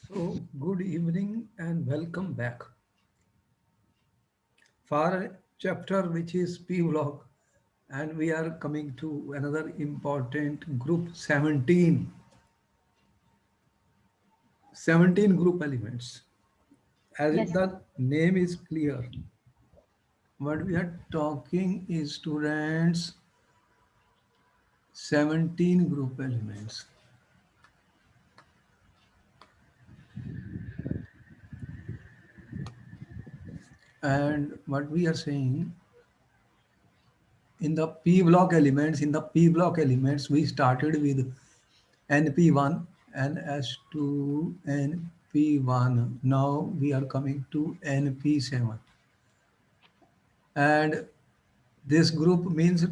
So, good evening and welcome back for a chapter which is P block, and we are coming to another important group 17. 17 group elements. As Yes, the name is clear, what we are talking is students 17 group elements. And what we are saying in the P block elements, we started with NP1, NS2, NP1. Now we are coming to NP7. And this group means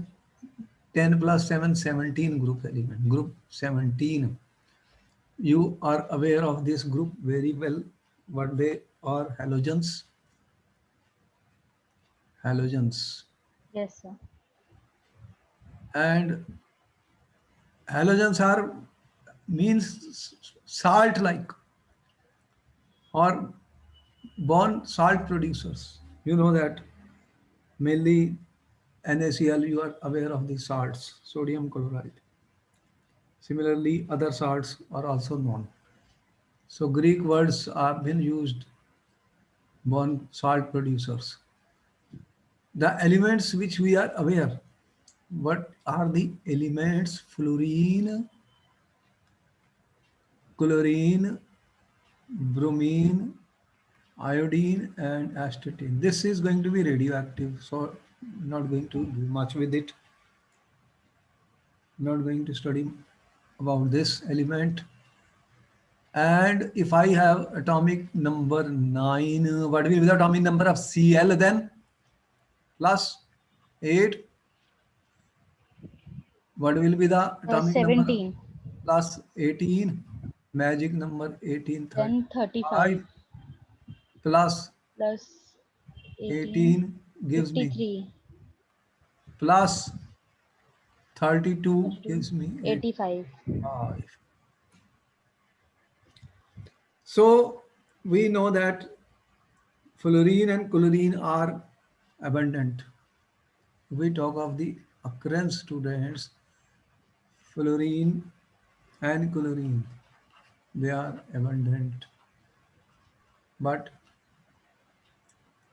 10 plus 7, 17 group element. Group 17. You are aware of this group very well. What they are? Halogens. Halogens. yes, sir. And halogens are means salt like or born salt producers. You know that mainly NaCl, you are aware of the salts, sodium chloride. Similarly, other salts are also known. So Greek words have been used, born salt producers. The elements which we are aware, what are the elements? Fluorine, chlorine, bromine, iodine, and astatine. This is going to be radioactive, so not going to do much with it. Not going to study about this element. And if I have atomic number 9, what will be the atomic number of Cl then? Plus 8. What will be the atomic number 17, plus 18? Magic number 18, then 35 5 plus plus 18, 18 gives me 53 plus 32 plus 2, gives me 85. 85. So we know that fluorine and chlorine are abundant. We talk of the occurrence students, fluorine and chlorine, they are abundant, but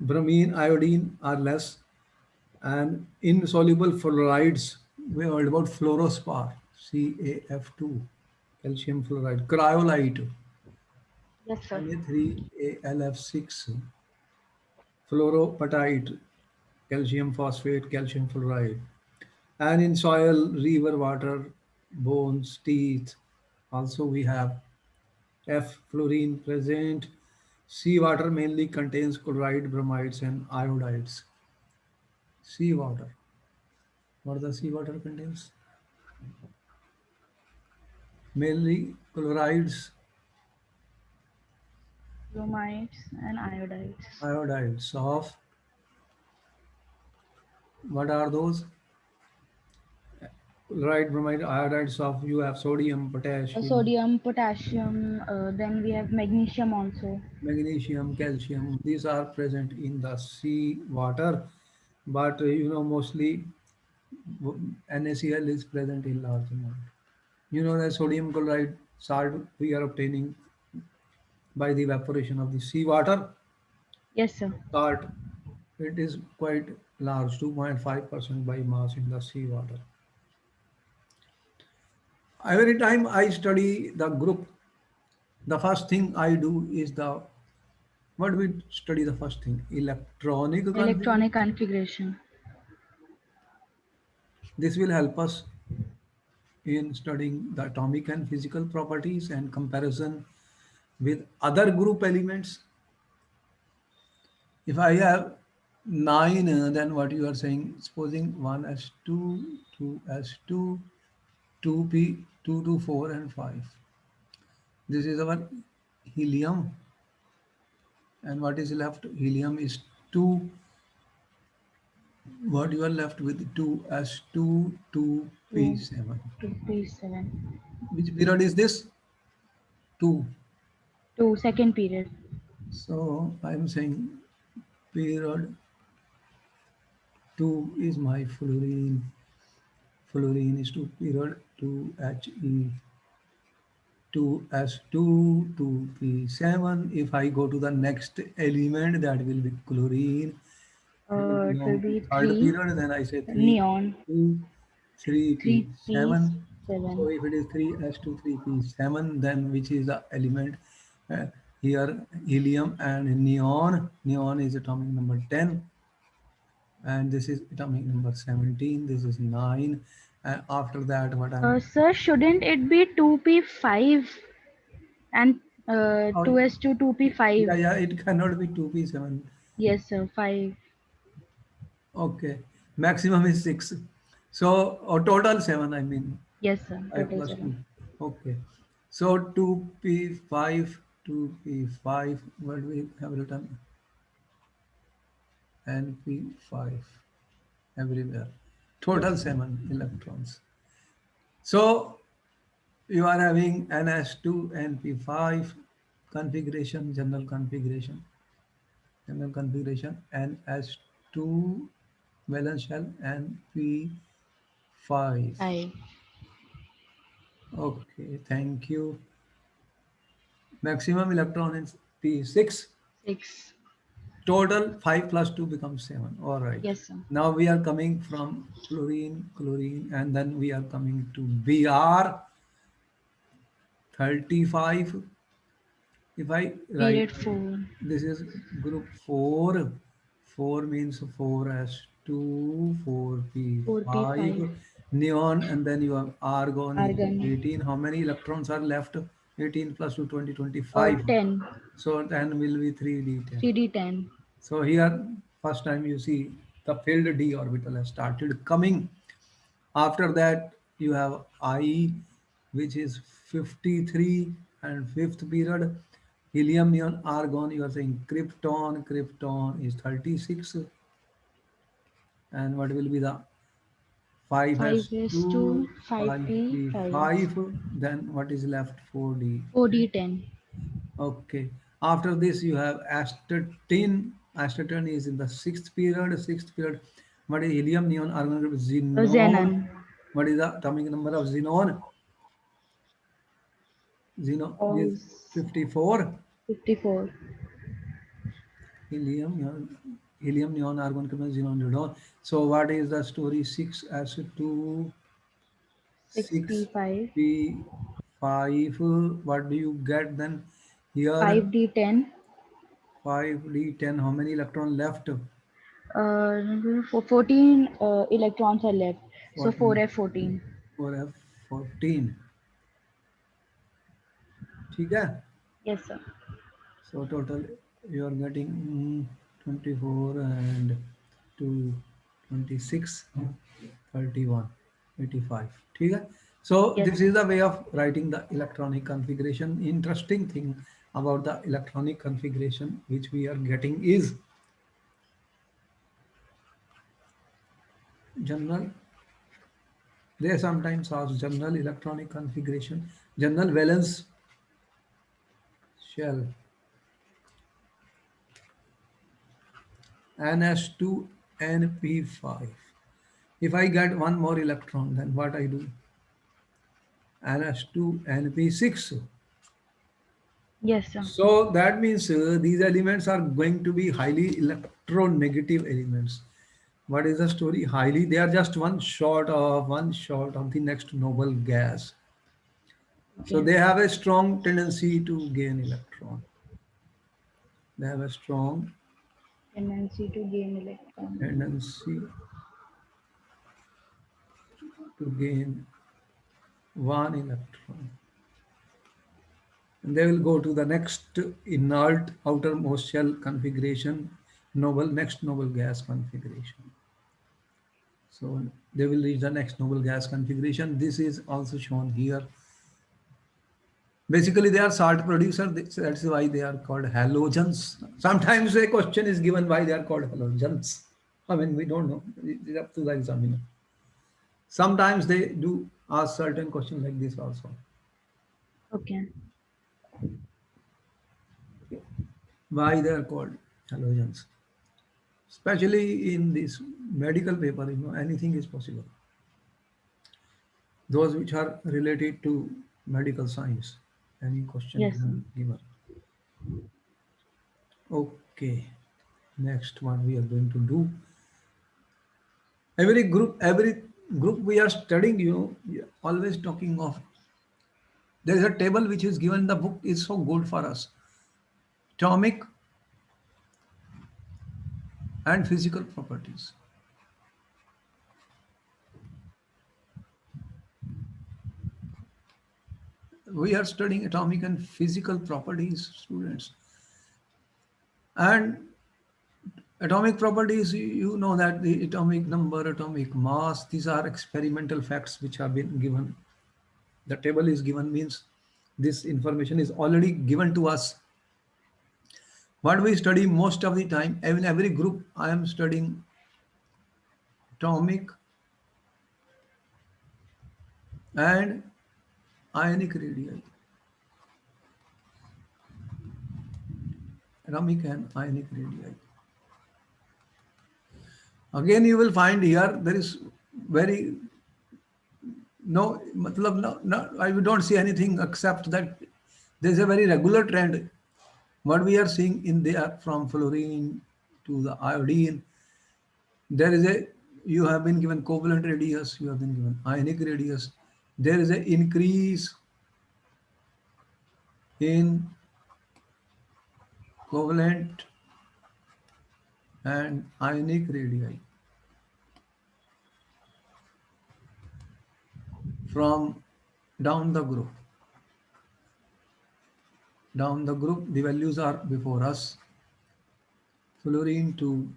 bromine, iodine are less, and insoluble fluorides, we heard about fluorospar, CaF2, calcium fluoride, cryolite, Yes, sir. Na3AlF6, fluoropatite, calcium phosphate, calcium fluoride, and in soil, river water, bones, teeth. Also, we have F fluorine present. Seawater mainly contains chloride, bromides, and iodides. Seawater. What the seawater contains? Mainly chlorides, Bromides and iodides. iodides of what are those? Chloride, bromide, iodides of you have sodium, potassium, Sodium, potassium, then we have magnesium also. magnesium, calcium. These are present in the sea water, but mostly NaCl is present in large amount. You know that sodium chloride salt we are obtaining by the evaporation of the seawater Yes, sir. salt. It is quite large, 2.5% by mass in the seawater. Every time I study the group, the first thing I do is what we study the first thing? Electronic configuration. Electronic configuration. This will help us in studying the atomic and physical properties and comparison with other group elements. If I have 9, then what you are saying, supposing 1s2, 2s2, 2p, 2 to 4 and 5. This is our helium, and what is left? Helium is 2. What you are left with 2s2, 2 2p7. to P7. Which period is this? 2. To second period. So I'm saying period 2 is my fluorine. Fluorine is to period 2He 2s2 2p7. If I go to the next element, that will be chlorine. Will It will belong to be third 3 period, then I say 3 neon, 2 3p7. So 3p7. if it is 3s2 3p7, then which is the element? Uh, Here helium and neon. Neon is atomic number 10, and this is atomic number 17. This is 9. And after that, what I'm Sir, shouldn't it be 2p5 and oh, 2s2 2p5? yeah, it cannot be 2p7. Yes, sir, 5. Okay, maximum is 6. So, or total 7, I mean, Yes, sir, 5 total plus 2. 7. Okay. So, 2p5, 2p5, what we have written? And p5 everywhere. Yes, Total sir. 7 electrons. So, you are having ns2 and p5 configuration, general configuration, ns2 valence shell and p5. 5. Okay, thank you. Maximum electron is P6. 6. Total 5 plus 2 becomes 7. All right. Yes, sir. Now we are coming from fluorine, chlorine, and then we are coming to Br 35. If I write, Period 4. this is group 4. 4 means 4s2, 4p5, 4p5. neon, and then you have argon is Argon. 18. How many electrons are left? 18 plus 2, 20, 25. 10. So then will be 3d10. 3d10. So here, first time you see the filled d orbital has started coming. After that, you have I, which is 53 and fifth period. Helium, neon, argon, you are saying krypton. Krypton is 36. And what will be the 5 is 5s2, to 5p5. 5p5. Then what is left? 4d. 4d10. Okay. After this, you have astatine. Astatine is in the sixth period. Sixth period. What is helium, neon, argon, xenon? Xenon What is the atomic number of xenon? Xenon is is 54. 54. Helium, neon, argon, xenon, neutron. So what is the story? 6 as to 6 6p5. p5. What do you get then? Here 5d10. 5d10. How many electron left? For 14 electrons are left. So 14. 4f14. 4f14. ठीक है? Yes, sir. So total you are getting 24 and 2 26 31 85. ठीक है? So Yes, this sir. is the way of writing the electronic configuration. Interesting thing about the electronic configuration which we are getting is general. They sometimes ask general electronic configuration, general valence shell, ns2 np5. If I get one more electron, then what I do? ns2 np6. Yes, sir. So that means these elements are going to be highly electronegative elements. What is the story? Highly, they are just one short of the next noble gas. So Okay. they have a strong tendency to gain electron. They have a strong Tendency to gain electron. tendency to gain one electron. And they will go to the next inert outermost shell configuration, next noble gas configuration. So they will reach the next noble gas configuration. This is also shown here. Basically, they are salt producer. That's why they are called halogens. Sometimes a question is given why they are called halogens. I mean, we don't know. It's up to the examiner. Sometimes they do ask certain questions like this also. Okay. Why they are called halogens? Especially in this medical paper, anything is possible. Those which are related to medical science. Any question Yes, sir. given, given. Okay. Next, what we are going to do. Every group we are studying, we are always talking of. There is a table which is given in the book is so good for us. Atomic and physical properties. We are studying atomic and physical properties, students. And atomic properties, you know that the atomic number, atomic mass, these are experimental facts which have been given. The table is given means this information is already given to us. What we study most of the time, in every group, I am studying atomic and ionic radii. Atomic and ionic radii. Again, you will find here there is very no, matlab no, I don't see anything except that there is a very regular trend. What we are seeing in there from fluorine to the iodine, there is a you have been given covalent radius, you have been given ionic radius. There is an increase in covalent and ionic radii from down the group. Down the group, the values are before us. Fluorine to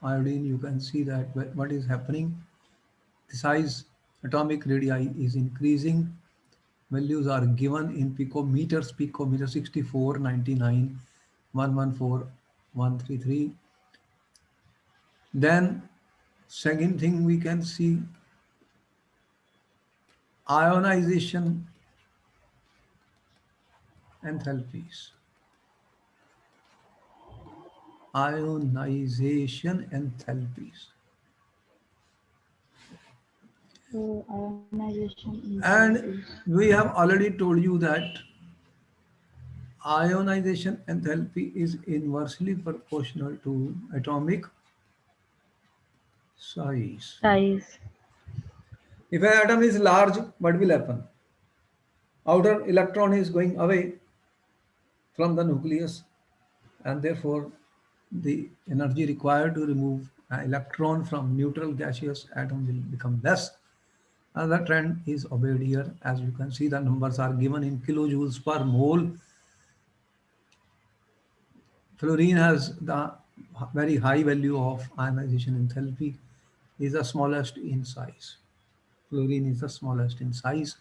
iodine, you can see that what is happening. The size atomic radii is increasing. Values are given in picometer 64, 99, 114, 133. Then second thing we can see ionization enthalpies. Ionization enthalpies. Ionization And enthalpies. we have already told you that ionization enthalpy is inversely proportional to atomic size. Size. If an atom is large, what will happen? Outer electron is going away from the nucleus, and therefore the energy required to remove an electron from neutral gaseous atom will become less. Another trend is obeyed here. As you can see, the numbers are given in kilojoules per mole. Fluorine has the very high value of ionization enthalpy, is the smallest in size. Fluorine is the smallest in size.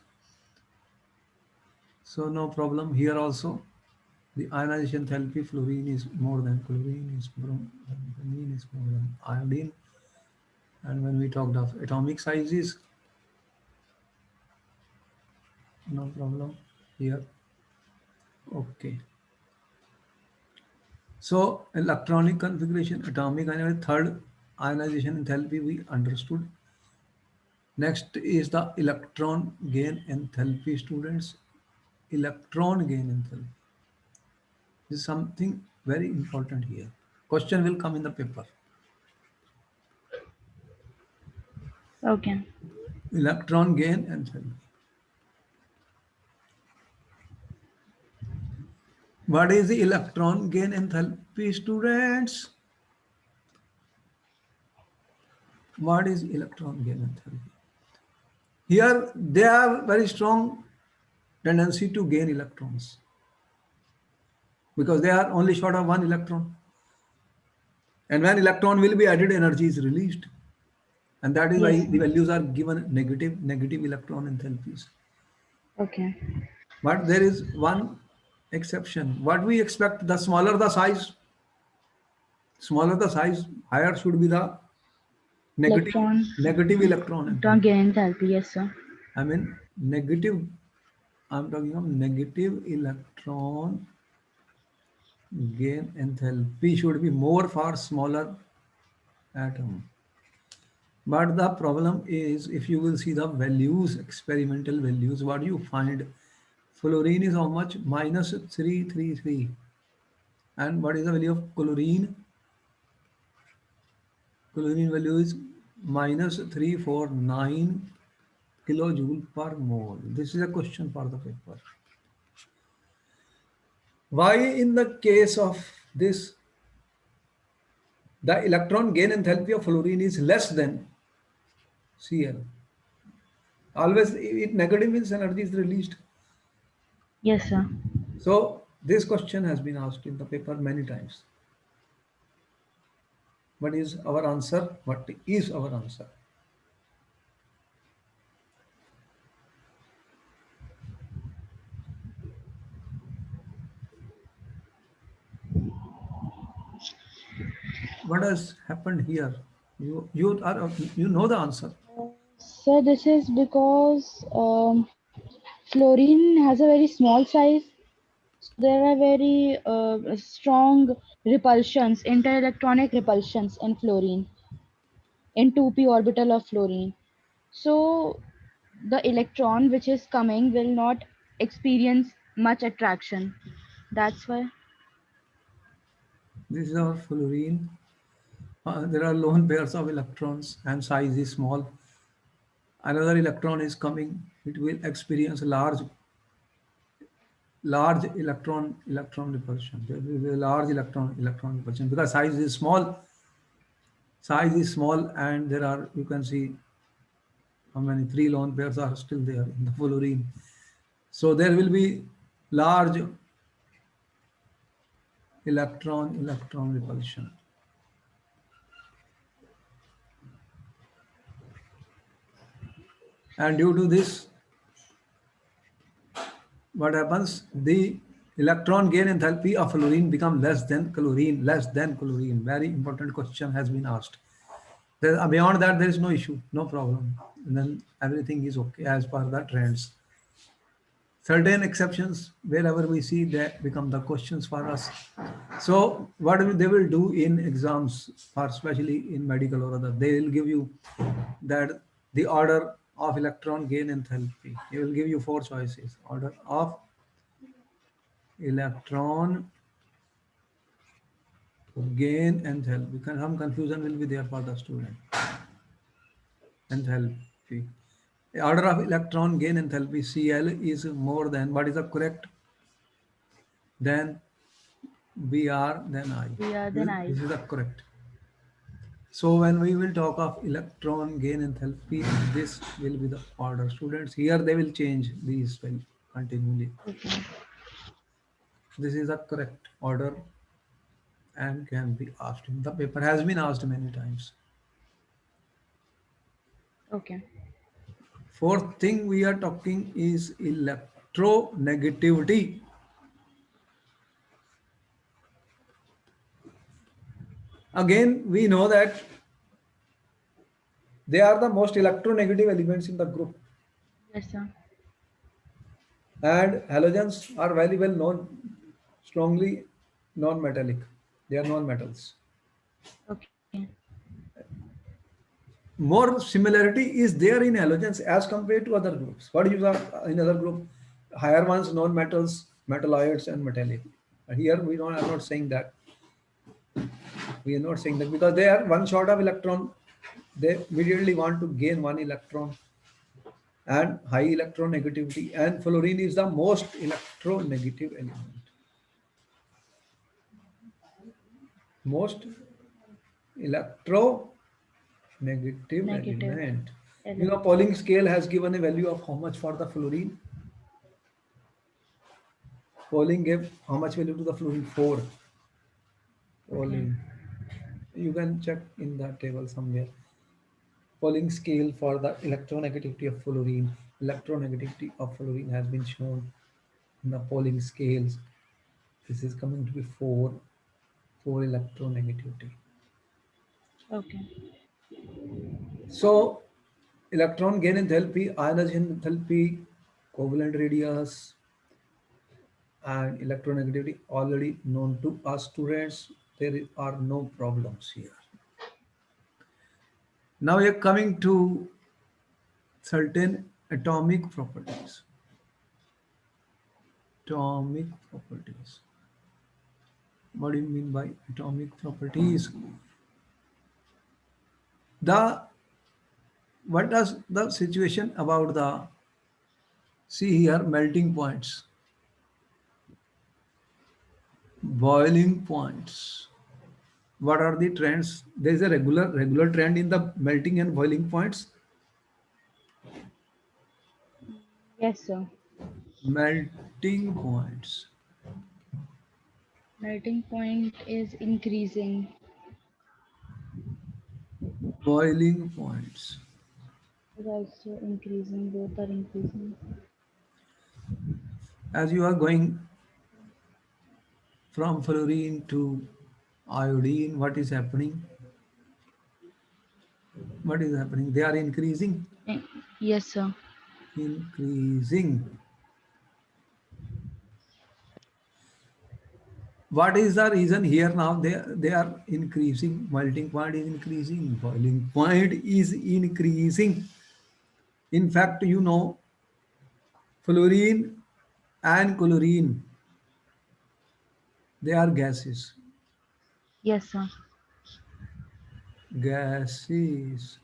So no problem here also. The ionization enthalpy, fluorine is more than chlorine, is more than bromine, is more than iodine. And when we talked of atomic sizes, no problem here. Okay. So electronic configuration, atomic and third ionization enthalpy we understood. Next is the electron gain enthalpy, students. Electron gain enthalpy. This is something very important here. Question will come in the paper. Okay. Electron gain enthalpy. What is the electron gain enthalpy, students? What is electron gain enthalpy? Here they have very strong tendency to gain electrons because they are only short of one electron. And when electron will be added, energy is released. And that is Yes, why the sir. values are given negative electron enthalpies. Okay. But there is one exception. What we expect, the smaller the size, higher should be the negative Electron. negative electron Electron enthalpy. gain enthalpy. Yes, sir. I mean negative, I'm talking of negative electron gain enthalpy should be more for smaller atom. But the problem is, if you will see the values, experimental values, what you find, fluorine is how much? Minus 333. And what is the value of chlorine? Chlorine value is minus 349 kilojoule per mole. This is a question for the paper. Why in the case of this, the electron gain enthalpy of fluorine is less than Cl? Always it negative means energy is released. Yes, sir. So this question has been asked in the paper many times. What is our answer? What is our answer? What has happened here? You know the answer. So this is because fluorine has a very small size. So there are very strong repulsions, interelectronic repulsions in fluorine, in 2p orbital of fluorine. So the electron which is coming will not experience much attraction. That's why. This is our fluorine. There are lone pairs of electrons and size is small. Another electron is coming. It will experience large electron repulsion. There will be a large electron repulsion because size is small, and there are, you can see how many, three lone pairs are still there in the fluorine. So there will be large electron repulsion. And due to this, what happens? The electron gain enthalpy of fluorine become less than chlorine, less than chlorine. Very important question has been asked. Beyond that, there is no issue, no problem. And then everything is okay as per the trends. Certain exceptions, wherever we see, that become the questions for us. So what they will do in exams, or especially in medical or other, they will give you that the order of electron gain enthalpy. They will give you four choices. Order of electron gain enthalpy. Some confusion will be there for the student. Enthalpy. Order of electron gain enthalpy, Cl is more than, what is the correct? Then Br, then I. We are then I. This is the correct. So when we will talk of electron gain enthalpy, this will be the order. Students, here they will change these will continually. Okay. This is the correct order and can be asked. The paper has been asked many times. Okay. Fourth thing we are talking is electronegativity. Again, we know that they are the most electronegative elements in the group, Yes, sir. and halogens are very well known, strongly non-metallic. They are non-metals. Okay. More similarity is there in halogens as compared to other groups. What you have in other group? Higher ones, non-metals, metalloids, and metallic. Here we don't. I'm not saying that. We are not saying that because they are one short of electron. They immediately want to gain one electron, and high electronegativity. And fluorine is the most electronegative element. Most electronegative Negative element. You know, element. Pauling scale has given a value of how much for the fluorine. Pauling gave how much value to the fluorine? 4. Okay. Pauling. You can check in the table somewhere. Pauling scale for the electronegativity of fluorine. Electronegativity of fluorine has been shown in the Pauling scales. This is coming to be 4 for electronegativity. Okay. So electron gain enthalpy, ionization enthalpy, covalent radius, and electronegativity already known to us students. There are no problems here. Now we are coming to certain atomic properties. Atomic properties. What do you mean by atomic properties? The what does the situation about the see here melting points, boiling points. What are the trends? There is a regular trend in the melting and boiling points. Yes, sir. Melting points, Melting point is increasing. boiling points. Is also increasing. Both are increasing. As you are going from fluorine to iodine, what is happening? What is happening? They are increasing, Eh, Yes, sir. increasing. What is the reason here now? They are increasing. Melting point is increasing. Boiling point is increasing. In fact, you know, fluorine and chlorine, they are gases. Yes, sir. Gases.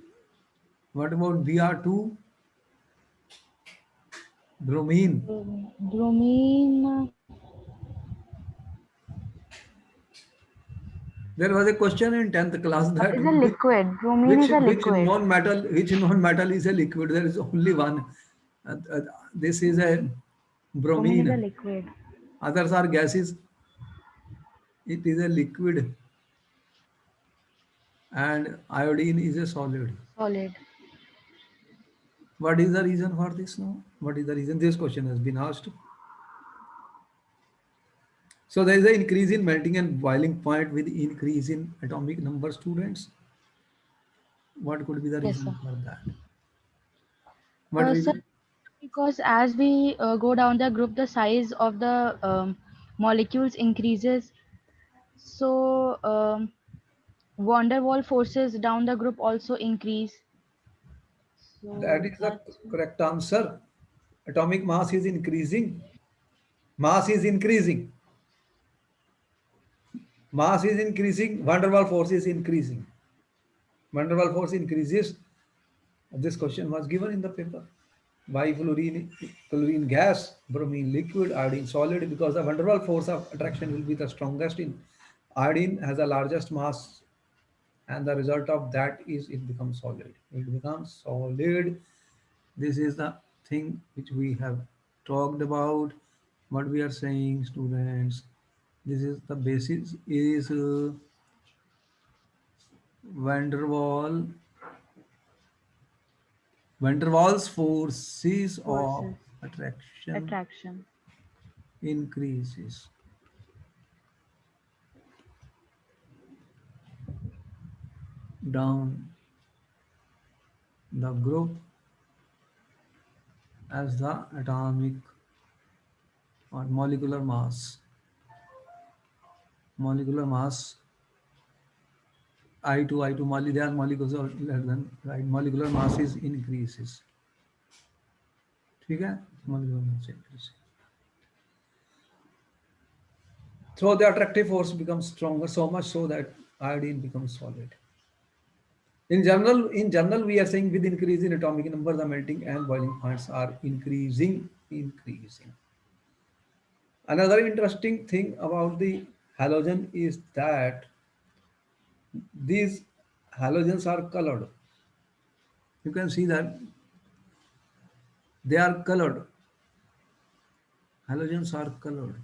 What about Br2? Bromine. Bromine There was a question in 10th class that is a liquid. Bromine is a liquid. which non-metal is a liquid. There is only one. This is a Bromine is a bromine. liquid. Others are gases. It is a liquid, and iodine is a solid. Solid. What is the reason for this now? What is the reason? This question has been asked. So there is an increase in melting and boiling point with increase in atomic number students. What could be the Yes, reason sir. for that? What Sir, reason? because as we go down the group, the size of the molecules increases. So van der Waal forces down the group also increase. That So is the that's correct answer. Atomic mass is increasing. Mass is increasing. Mass is increasing. Van der Waal force is increasing. Van der Waal force increases. This question was given in the paper. Why fluorine gas, bromine liquid, iodine solid? Because the van der Waal force of attraction will be the strongest in iodine has the largest mass, and the result of that is it becomes solid. It becomes solid. This is the thing which we have talked about. What we are saying, students. This is the basis is van der Waal. Van der Waals forces of forces attraction attraction. increases down the group as the atomic or molecular mass I2 they are molecules are less than right molecular mass is increases ठीक है molecular mass increases so the attractive force becomes stronger so much so that iodine becomes solid. In general, we are saying with increase in atomic number, the melting and boiling points are increasing. Another interesting thing about the halogen is that these halogens are colored. You can see that they are colored. Halogens are colored.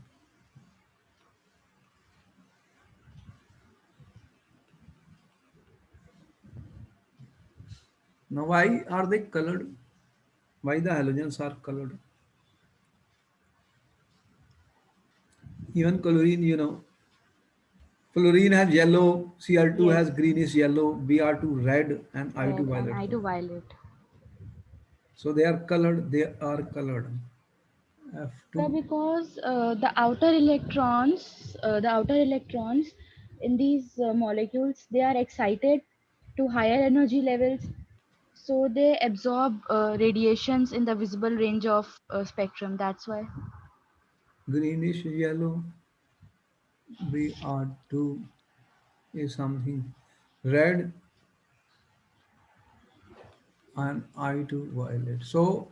Now, why are they colored? Why the halogens are colored? Even chlorine, fluorine has yellow, Cl2 Yes, has greenish yellow, Br2 red, and I2 red and violet I color. do violet. So they are colored. They are colored. Yeah, F2. because the outer electrons in these molecules, they are excited to higher energy levels, so they absorb radiations in the visible range of spectrum. That's why. Greenish yellow. Br2 is something red, and I2 violet. So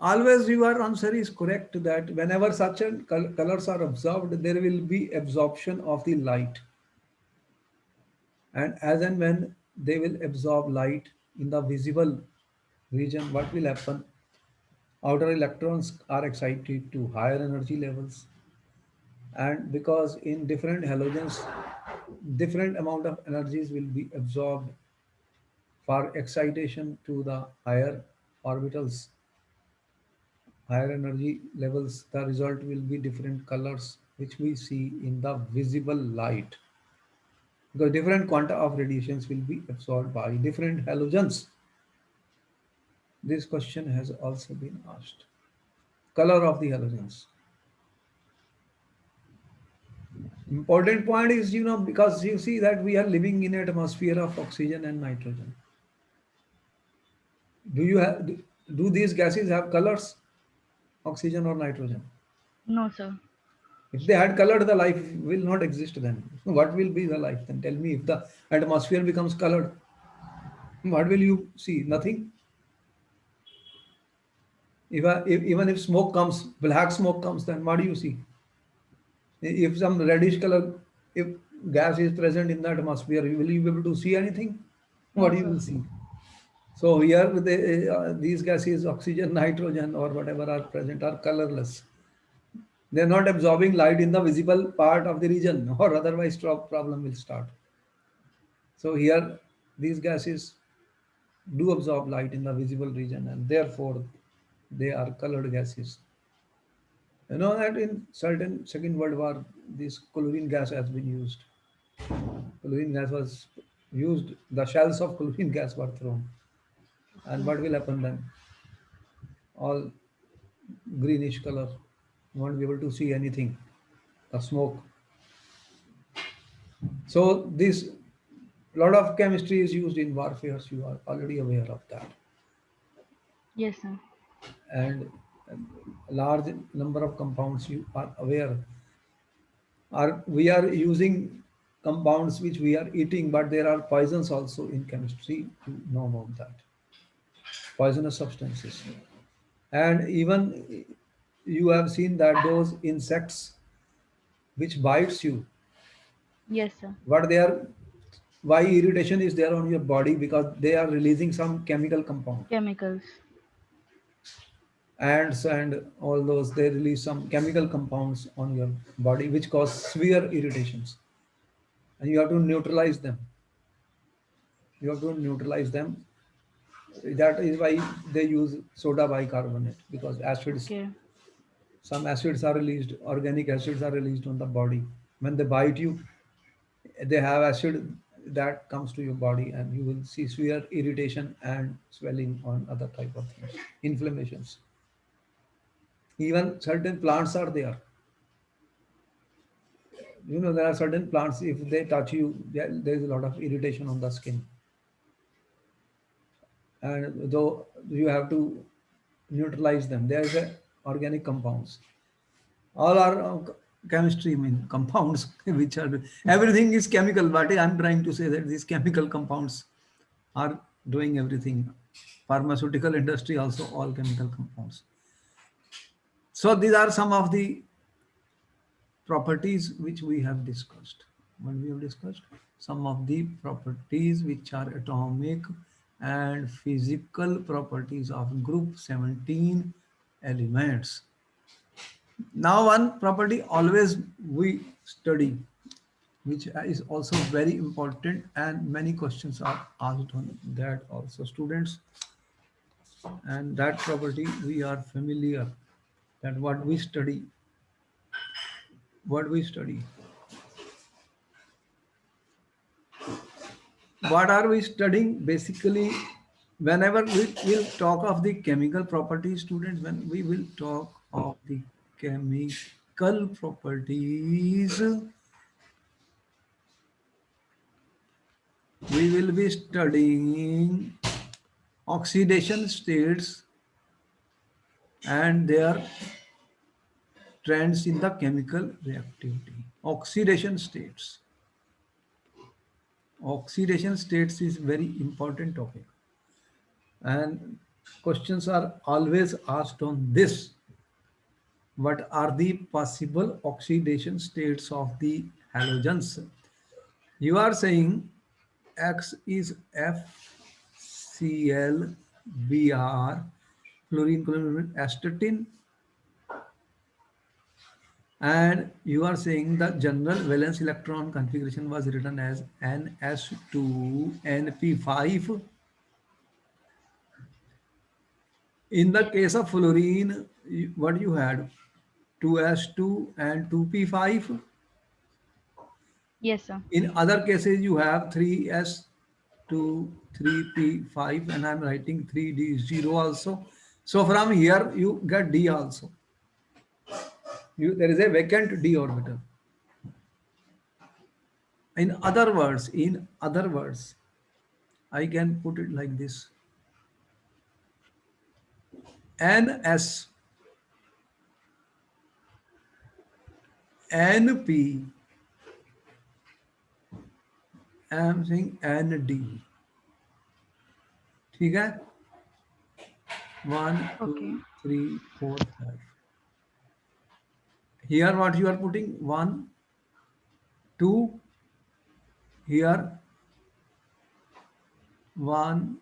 always your answer is correct that whenever such colors are observed, there will be absorption of the light. And as and when they will absorb light in the visible region, what will happen? Outer electrons are excited to higher energy levels. And because in different halogens, different amount of energies will be absorbed for excitation to the higher orbitals, higher energy levels, the result will be different colors which we see in the visible light. Because different quanta of radiations will be absorbed by different halogens. This question has also been asked. Color of the halogens. Important point is, because you see that we are living in an atmosphere of oxygen and nitrogen. Do these gases have colors, oxygen or nitrogen? No, sir. If they had colored, the life will not exist then. What will be the life then? Tell me, if the atmosphere becomes colored, what will you see? Nothing. Even if smoke comes, black smoke comes, then what do you see? If some reddish color, if gas is present in the atmosphere, will you be able to see anything? What No, you sir. will see? So here with these gases, oxygen, nitrogen, or whatever are present, are colorless. They are not absorbing light in the visible part of the region, or otherwise problem will start. So here these gases do absorb light in the visible region, and therefore they are colored gases. You know that in certain Second World War, this chlorine gas has been used. Chlorine gas was used. The shells of chlorine gas were thrown, and Okay. what will happen then? All greenish color. You won't be able to see anything. The smoke. So this lot of chemistry is used in warfare. You are already aware of that, Yes, sir. and a large number of compounds you are aware. Are we are using compounds which we are eating, but there are poisons also in chemistry. You know about that. Poisonous substances, and even you have seen that those insects which bites you, Yes, sir. what they are, why irritation is there on your body, because they are releasing some chemical compound. Chemicals. Ants and all those, they release some chemical compounds on your body which cause severe irritations, and you have to neutralize them. You have to neutralize them. That is why they use soda bicarbonate, because acids, Okay. some acids are released, organic acids are released on the body. When they bite you, they have acid that comes to your body, and you will see severe irritation and swelling on other type of things, inflammations. Even certain plants are there. There are certain plants, if they touch you, there is a lot of irritation on the skin, and though you have to neutralize them. There is a organic compounds. All are chemistry, I mean compounds which are, everything is chemical, but I'm trying to say that these chemical compounds are doing everything. Pharmaceutical industry also all chemical compounds. So these are some of the properties which we have discussed. What we have discussed? Some of the properties which are atomic and physical properties of group 17 elements. Now one property always we study, which is also very important, and many questions are asked on that also, students. And that property we are familiar, that what we study. What are we studying? Basically, whenever we will talk of the chemical properties, students, when we will talk of the chemical properties, we will be studying oxidation states and their trends in the chemical reactivity. Oxidation states. Oxidation states is very important topic, and questions are always asked on this. What are the possible oxidation states of the halogens? You are saying X is FCl, Br, fluorine, chlorine, astatine, and you are saying the general valence electron configuration was written as Ns2, Np5. In the Yes. case of fluorine, what you had? 2s2 and 2p5. Yes, sir. In other cases, you have 3s2, 3p5, and I'm writing 3d0 also. So from here, you get d also. There is a vacant d orbital. In other words, I can put it like this: Ns, Np, I am saying Nd. ठीक है? 1, 2, Okay. 3, 4, 5. Here what you are putting? 1, 2. Here 1,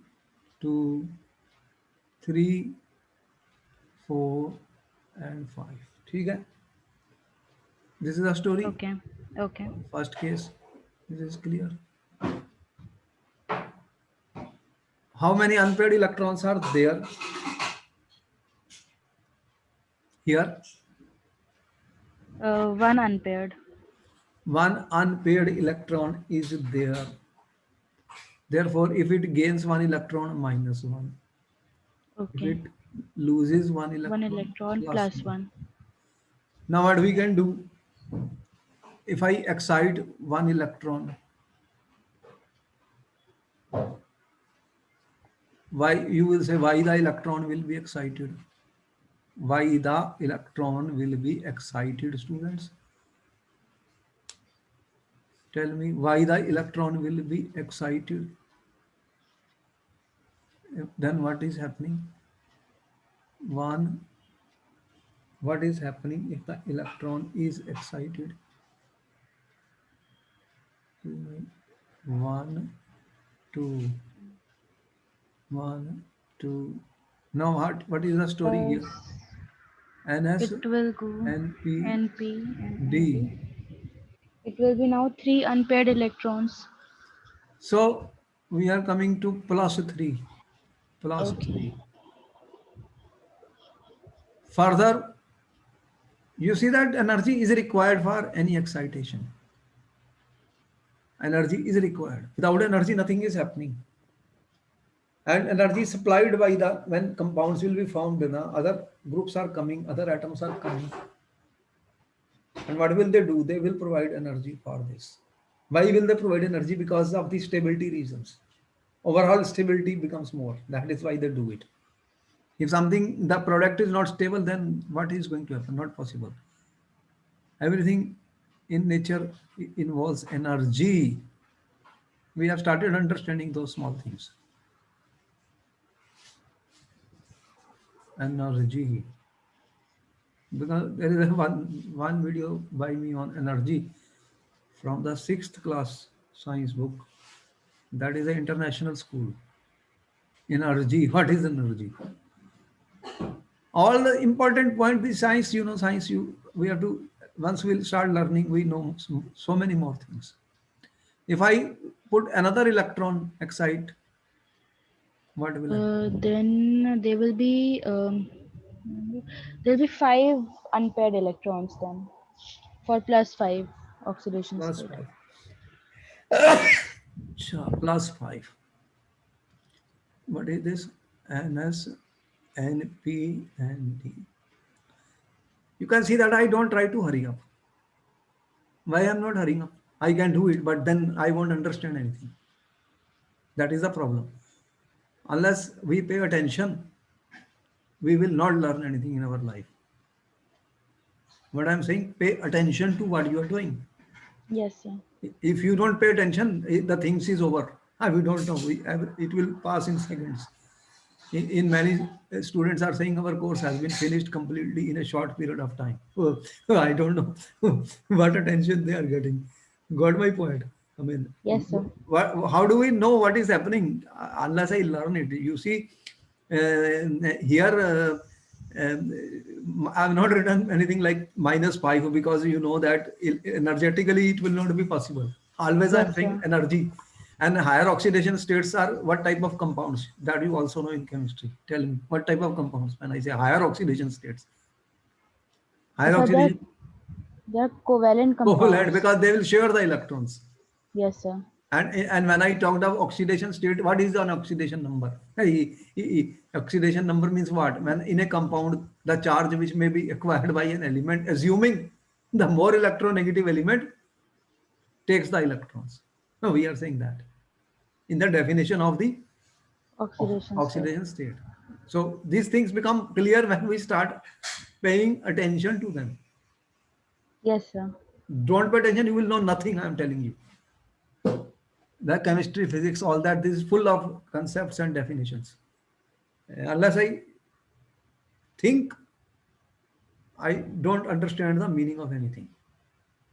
2, 3, 4 and 5. ठीक है? This is the story. Okay. Okay. First case. This is clear. How many unpaired electrons are there here? One unpaired. One unpaired electron is there. Therefore, if it gains one electron, minus one. If Okay. it loses one One electron, electron plus plus one. one. Now what we can do, if I excite one electron, why you will say why the electron will be excited? Why the electron will be excited, students? Tell me why the electron will be excited. Then what is happening? One, what is happening if the electron is excited? One, two, one, two. Now what is the story Uh, here? Ns, it will go Np, NP and NP. D. It will be now three unpaired electrons. So we are coming to plus 3. Plus Okay. 3. Further, you see that energy is required for any excitation. Energy is required. Without energy, nothing is happening. And energy is supplied by the when compounds will be formed, the other groups are coming, other atoms are coming. And what will they do? They will provide energy for this. Why will they provide energy? Because of the stability reasons. Overall stability becomes more. That is why they do it. If something, the product is not stable, then what is going to happen? Not possible. Everything in nature involves energy. We have started understanding those small things. Energy. Because there is one video by me on energy from the sixth class science book. That is an international school. Energy. What is energy? All the important point is science. Science. We have to once we start learning, we know so many more things. If I put another electron excite, what will happen? Then there will be five unpaired electrons then for plus five oxidation Plus state. 5. Sure, plus 5. What is this? Ns, Np, and D. You can see that I don't try to hurry up. Why I'm not hurrying up? I can do it, but then I won't understand anything. That is the problem. Unless we pay attention, we will not learn anything in our life. What I'm saying, pay attention to what you are doing. Yes, sir. If you don't pay attention, the things is over. We don't know. It will pass in seconds. In many students are saying our course has been finished completely in a short period of time. Oh, I don't know what attention they are getting. Got my point? I mean, Yes, sir. how do we know what is happening unless I learn it? You see, here I've not written anything like -5 because you know that energetically it will not be possible. Always I'm Yes, saying sir. energy. And higher oxidation states are what type of compounds that you also know in chemistry? Tell me what type of compounds when I say higher oxidation states. Higher So oxidation they're covalent covalent compounds. because they will share the electrons. Yes, sir. And when I talked of oxidation state, what is an oxidation number? Oxidation number means what? When in a compound, the charge which may be acquired by an element, assuming the more electronegative element takes the electrons. No, we are saying that in the definition of the Oxidation state. oxidation state. So these things become clear when we start paying attention to them. Yes, sir. Don't pay attention, you will know nothing. I am telling you. The chemistry, physics, all that, this is full of concepts and definitions. Unless I think, I don't understand the meaning of anything.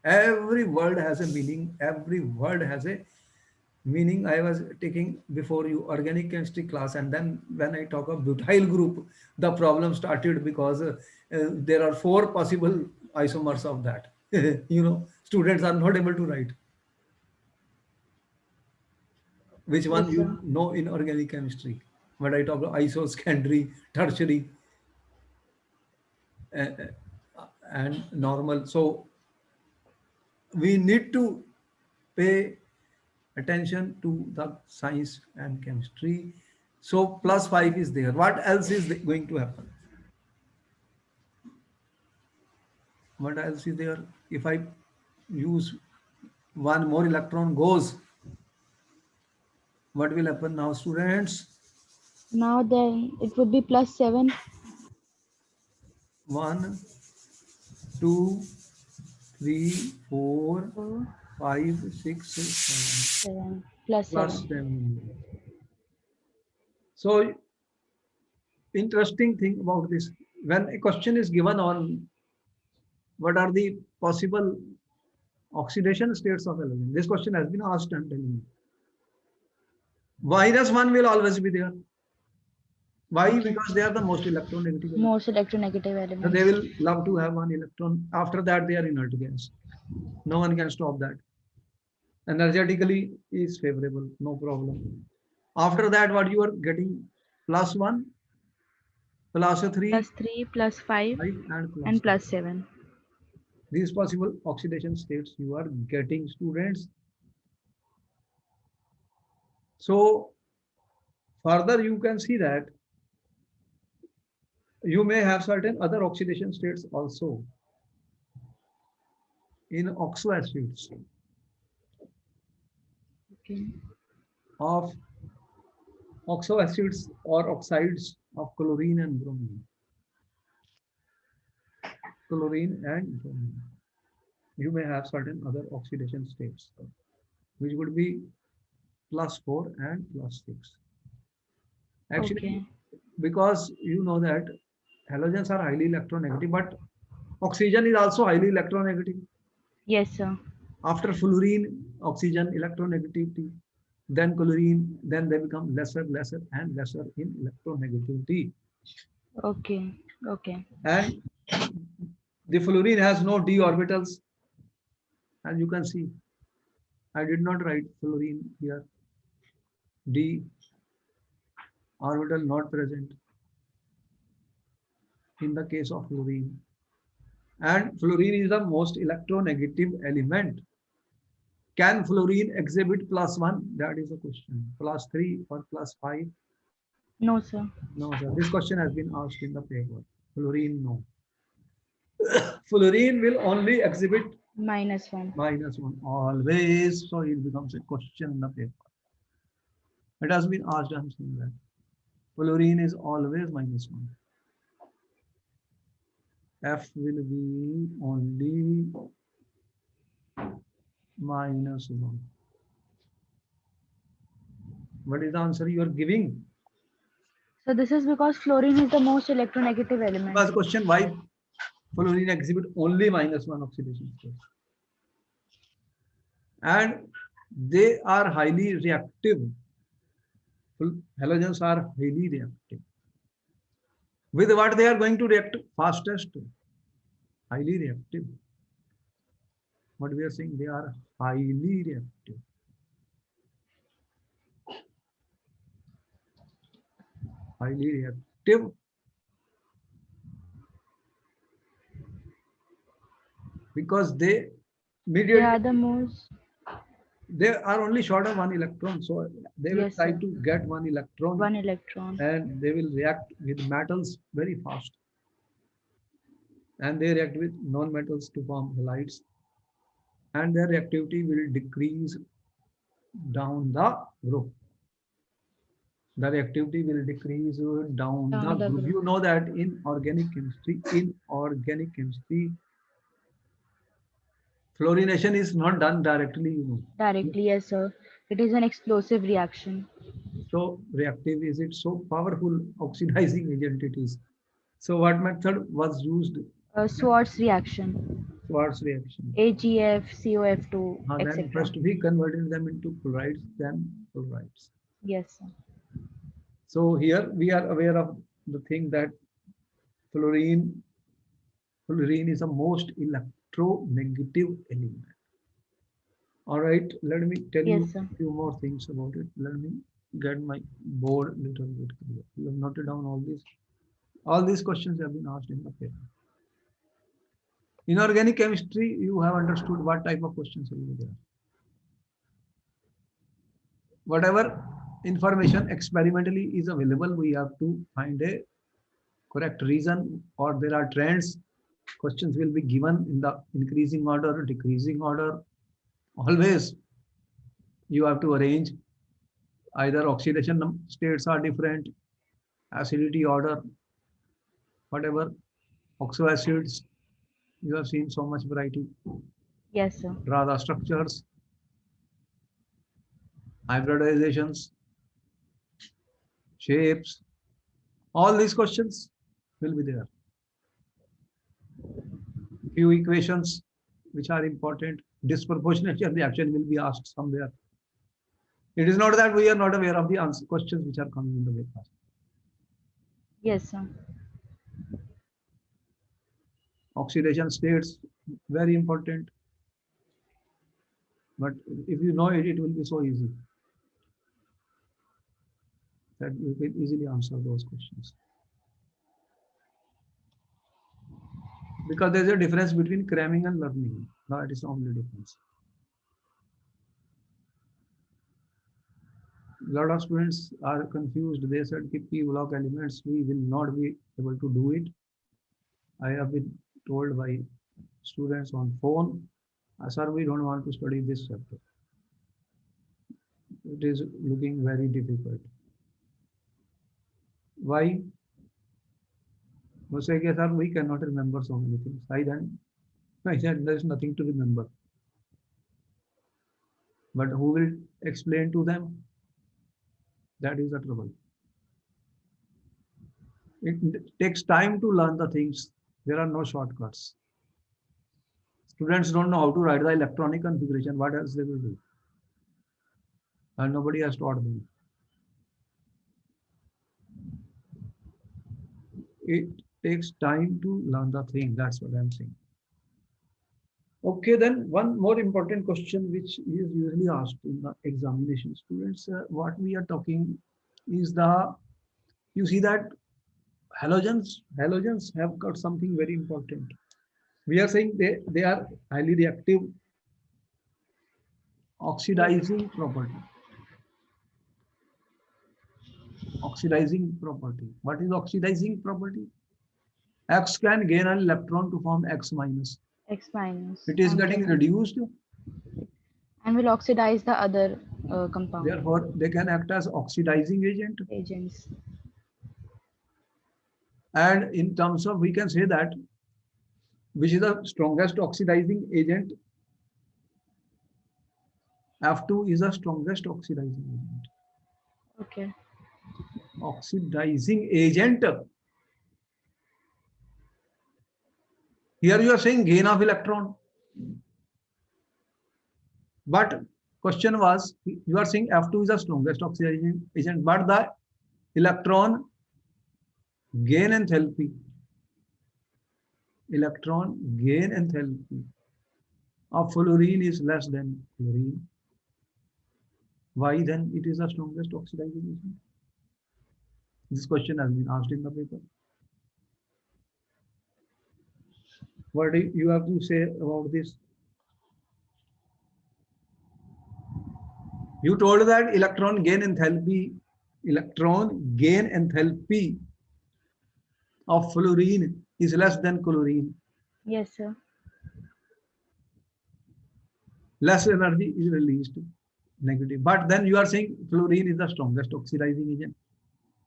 Every word has a meaning. Every word has a meaning. I was taking before you organic chemistry class, and then when I talk of butyl group, the problem started because there are four possible isomers of that. Students are not able to write which one Yes, you sir. know in organic chemistry. When I talk of iso, secondary, tertiary, uh, and normal. So we need to pay attention to the science and chemistry. So +5 is there. What else is going to happen? What else is there? If I use one more electron goes, what will happen now, students? Now then it would be +7. One, two, three, four, So five, six, seven. 7 plus Plus 7. 7. So interesting thing about this, when a question is given on what are the possible oxidation states of halogen, this question has been asked. I'm telling you, -1 will always be there. Why? Okay. Because they are the most electronegative element. Most electronegative So they elements. will love to have one electron. After that, they are inert gas. No one can stop that. Energetically is favorable, no problem. After that, what you are getting? +1, +3, Plus 3, plus 5, 5, and and +7. plus 7. These possible oxidation states you are getting, students. So further, you can see that you may have certain other oxidation states also in oxo acids Okay. of oxo acids or oxides of chlorine and bromine. Chlorine and bromine. You may have certain other oxidation states, which would be +4 and +6. Actually, Okay. because you know that halogens are highly electronegative, but oxygen is also highly electronegative. Yes, sir. After fluorine, oxygen, electronegativity, then chlorine, then they become lesser, lesser, and lesser in electronegativity. Okay. Okay. And the fluorine has no d orbitals, as you can see. I did not write fluorine here. D orbital not present in the case of fluorine. And fluorine is the most electronegative element. Can fluorine exhibit +1? That is the question. +3 or +5? No, sir. No, sir. This question has been asked in the paper. Fluorine, no. Fluorine will only exhibit -1. -1 always, so it becomes a question in the paper. It has been asked, I'm saying that. Fluorine is always -1. F will be only -1. What is the answer you are giving? So this is because fluorine is the most electronegative element. First question, why fluorine exhibit only -1 oxidation state? And they are highly reactive. Halogens are highly reactive. With what they are going to react fastest? Highly reactive. What we are saying, they are highly reactive. Highly reactive because they They immediately are the most. they are only short of one electron, so they will Yes, try sir. to get one electron One electron. and they will react with metals very fast, and they react with non-metals to form halides, and their reactivity will decrease down the group. The reactivity will decrease down the Down the group. group. You know that in organic chemistry, fluorination is not done directly, Directly, yes, sir. It is an explosive reaction. So reactive is it, so powerful oxidizing agent it is. So what method was used? Schwartz reaction. Schwarz reaction. AgF, COF2, Then etc. first we converted them into chlorides, then fluorides. Yes, sir. So here we are aware of the thing that fluorine, fluorine is the most electronegative element. All right, let me tell Yes, you sir. a few more things about it. Let me get my board a little bit clear. You have noted down all this. All these questions have been asked in the paper. In organic chemistry, you have understood what type of questions will be there. Whatever information experimentally is available, we have to find a correct reason, or there are trends. Questions will be given in the increasing order, decreasing order. Always you have to arrange either oxidation states are different, acidity order, whatever, oxo acids. You have seen so much variety, Yes, sir. radii structures, hybridizations, shapes. All these questions will be there. Few equations which are important. Disproportionate reaction will be asked somewhere. It is not that we are not aware of the answer questions which are coming in the way past. Yes, sir. Oxidation states, very important. But if you know it, it will be so easy that you can easily answer those questions. Because there's a difference between cramming and learning. That is the only difference. A lot of students are confused. They said P block elements, we will not be able to do it. I have been told by students on phone, sir, we don't want to study this chapter. It is looking very difficult. Why? We say, sir, we cannot remember so many things. I said, there's nothing to remember. But who will explain to them? That is the trouble. It takes time to learn the things. There are no shortcuts. Students don't know how to write the electronic configuration. What else they will do? And nobody has taught them. It takes time to learn the thing. That's what I'm saying. Okay, then one more important question which is usually asked in the examination. Students, what we are talking is you see that halogens have got something very important. We are saying they are highly reactive, Yes. oxidizing property. Oxidizing property. What is oxidizing property? X can gain an electron to form X minus. X minus. It is Okay. getting reduced, And will oxidize the other compound therefore they can act as oxidizing agent. agents. And in terms of, we can say that which is the strongest oxidizing agent, F2 is the strongest oxidizing agent. Okay. Oxidizing agent. Here you are saying gain of electron. But question was, you are saying F2 is the strongest oxidizing agent, but the electron gain enthalpy, electron gain enthalpy of fluorine is less than chlorine. Why then it is the strongest oxidizing agent? This question has been asked in the paper. What do you have to say about this? You told that electron gain enthalpy of fluorine is less than chlorine. Yes, sir. Less energy is released. Negative. But then you are saying fluorine is the strongest oxidizing agent.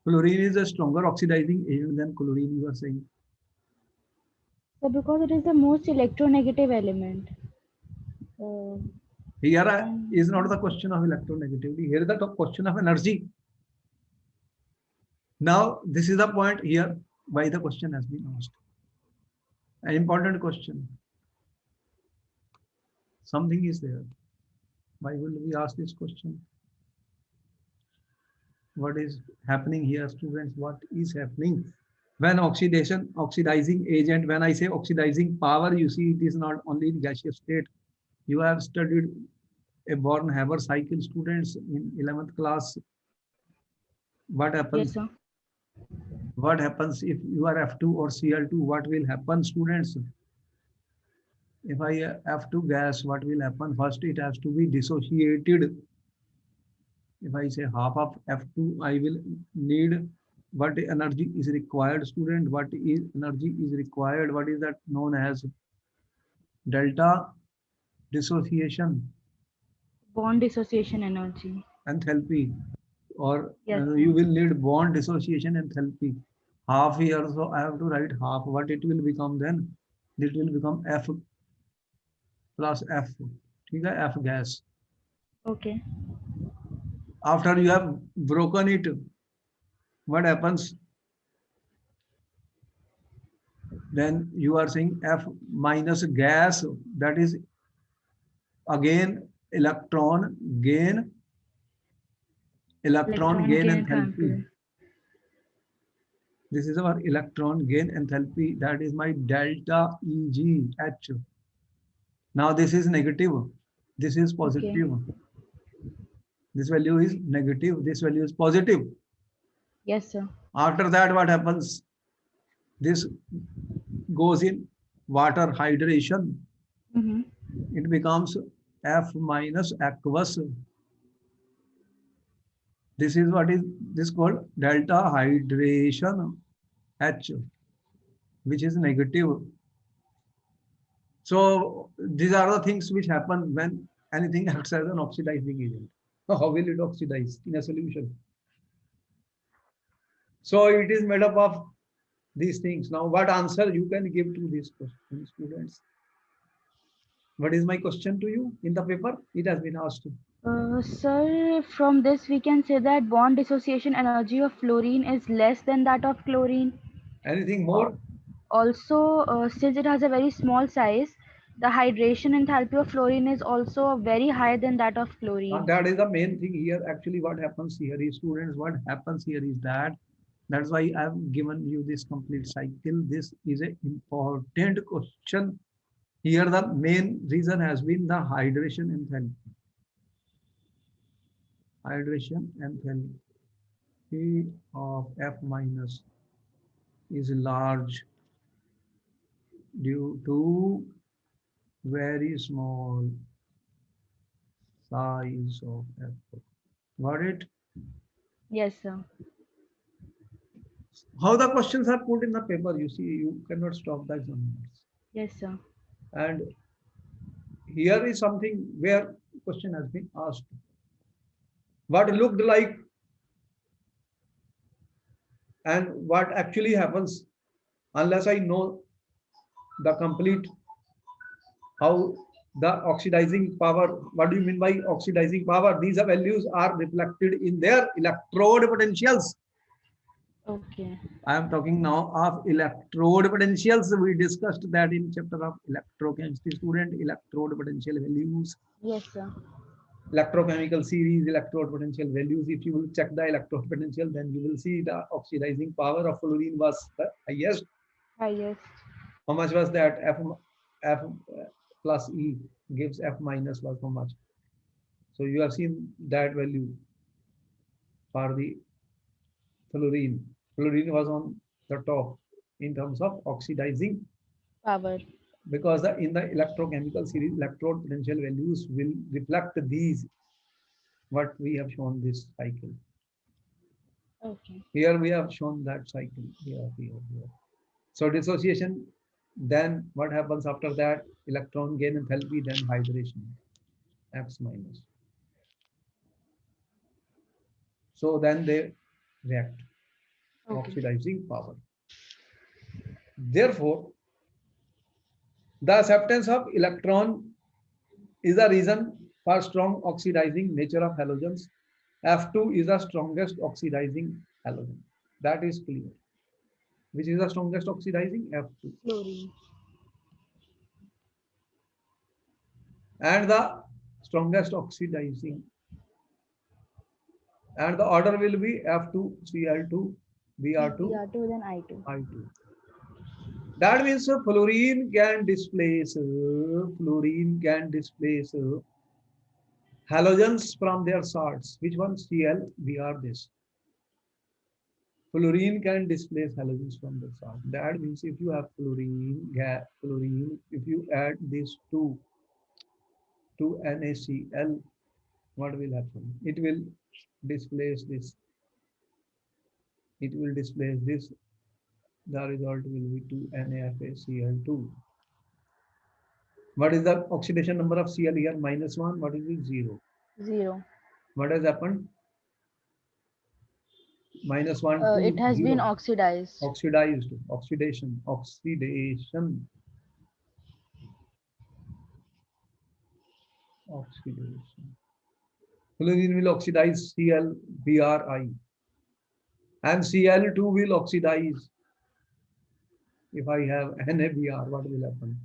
Fluorine is a stronger oxidizing agent than chlorine, you are saying. So because it is the most electronegative element. Uh, Here is not and the question of electronegativity. Here is the question of energy. Now, this is the point here why the question has been asked. An important question. Something is there. Why will we ask this question? What is happening here, students? What is happening? When oxidizing agent, when I say oxidizing power, you see it is not only in gaseous state. You have studied a Born-Haber cycle, students, in 11th class. What happens? yes, sir. What happens if you are F2 or Cl2? What will happen, students? If I F2 gas, what will happen? First, it has to be dissociated. If I say half of F2, I will need what energy is required, student? What is energy is required? What is that known as delta dissociation Bond dissociation energy. enthalpy, or Yes, you sir. will need bond dissociation enthalpy. Half here, so I have to write half. What it will become then? It will become F plus F. Okay, F gas. Okay. After you have broken it, what happens? Then you are saying F minus gas, that is again gain, electron Electron gain gain enthalpy. enthalpy. This is our electron gain enthalpy. That is my delta EGH. Now this is negative. This is Okay. positive. This value is negative. This value is positive. Yes, sir. After that, what happens? This goes in water hydration. Mm-hmm. It becomes F minus aqueous. This is what is this called delta hydration H, which is negative. So these are the things which happen when anything acts as an oxidizing agent. How will it oxidize in a solution? So it is made up of these things. Now, what answer you can give to this question, students? What is my question to you in the paper? It has been asked. Sir, from this we can say that bond dissociation energy of fluorine is less than that of chlorine. Anything Uh, more? Also, since it has a very small size, the hydration enthalpy of fluorine is also very higher than that of chlorine. That is the main thing here. Actually, what happens here is, students, what happens here is that's why I've given you this complete cycle. This is an important question. Here, the main reason has been the hydration enthalpy. Hydration enthalpy of F minus is large due to very small size of F. Got it? Yes, sir. How the questions are put in the paper, you see, you cannot stop the examiners. Yes, sir. And here is something where question has been asked. What looked like and what actually happens unless I know the complete how the oxidizing power, what do you mean by oxidizing power? These values are reflected in their electrode potentials. Okay. I am talking now of electrode potentials. We discussed that in chapter of electrochemistry student, electrode potential values, Yes, sir. electrochemical series, electrode potential values. If you will check the electrode potential, then you will see the oxidizing power of fluorine was the highest. Highest. How much was that? F plus E gives F minus was how much? So you have seen that value for the fluorine. Fluorine was on the top in terms of oxidizing Power. because in the electrochemical series, electrode potential values will reflect these, what we have shown this cycle. Okay. Here we have shown that cycle, here. So dissociation, then what happens after that? Electron gain enthalpy, then hydration, X minus. So then they react, Okay. oxidizing power. Therefore, the acceptance of electron is a reason for strong oxidizing nature of halogens. F2 is the strongest oxidizing halogen. That is clear. Which is the strongest oxidizing? F2. Fluorine. And the strongest oxidizing, and the order will be F2, Cl2, Br2, Br2 then I2. I2. That means fluorine can displace halogens from their salts. Which one? Cl, Br this. Fluorine can displace halogens from the salt. That means if you have fluorine, if you add these two to NaCl, what will happen? It will displace this. It will displace this. The result will be 2NaFaCl2. What is the oxidation number of Cl here? -1. What is it? 0. 0. What has happened? -1 It to has been 0. oxidized. Oxidized. Oxidation. Oxidation. Fluorine will oxidize Cl, Bri. And Cl2 will oxidize. If I have NaBr, what will happen?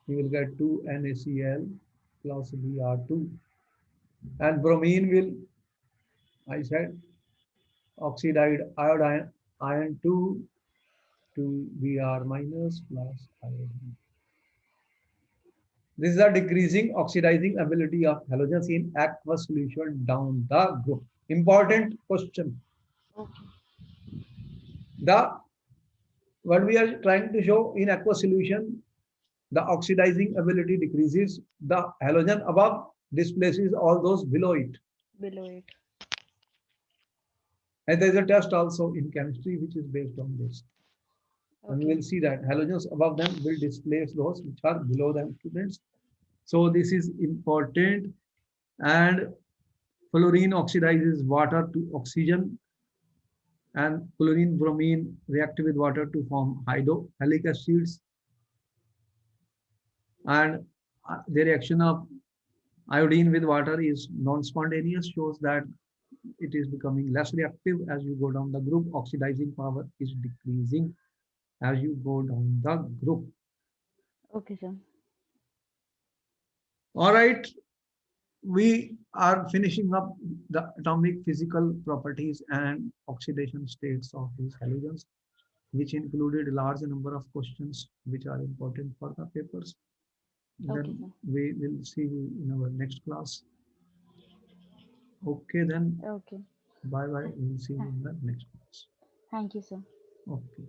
You will get 2 NaCl plus Br2. And bromine will, I said, oxidized iron 2 to Br minus plus iodine. This is a decreasing oxidizing ability of halogens in aqueous solution down the group. Important question. Okay. The what we are trying to show in aqueous solution, the oxidizing ability decreases. The halogen above displaces all those below it. Below it. And there is a test also in chemistry which is based on this. And we Okay. will see that halogens above them will displace those which are below them, students. So this is important. And fluorine oxidizes water to oxygen, and fluorine bromine react with water to form hydrohalic acids. And the reaction of iodine with water is non-spontaneous, shows that it is becoming less reactive as you go down the group. Oxidizing power is decreasing as you go down the group. Okay, sir. All right, we are finishing up the atomic physical properties and oxidation states of these halogens, which included a large number of questions which are important for the papers. Okay, Then sir. we will see you in our next class. Okay, then Okay. bye bye. We'll see you in the next class. Thank you, sir. Okay.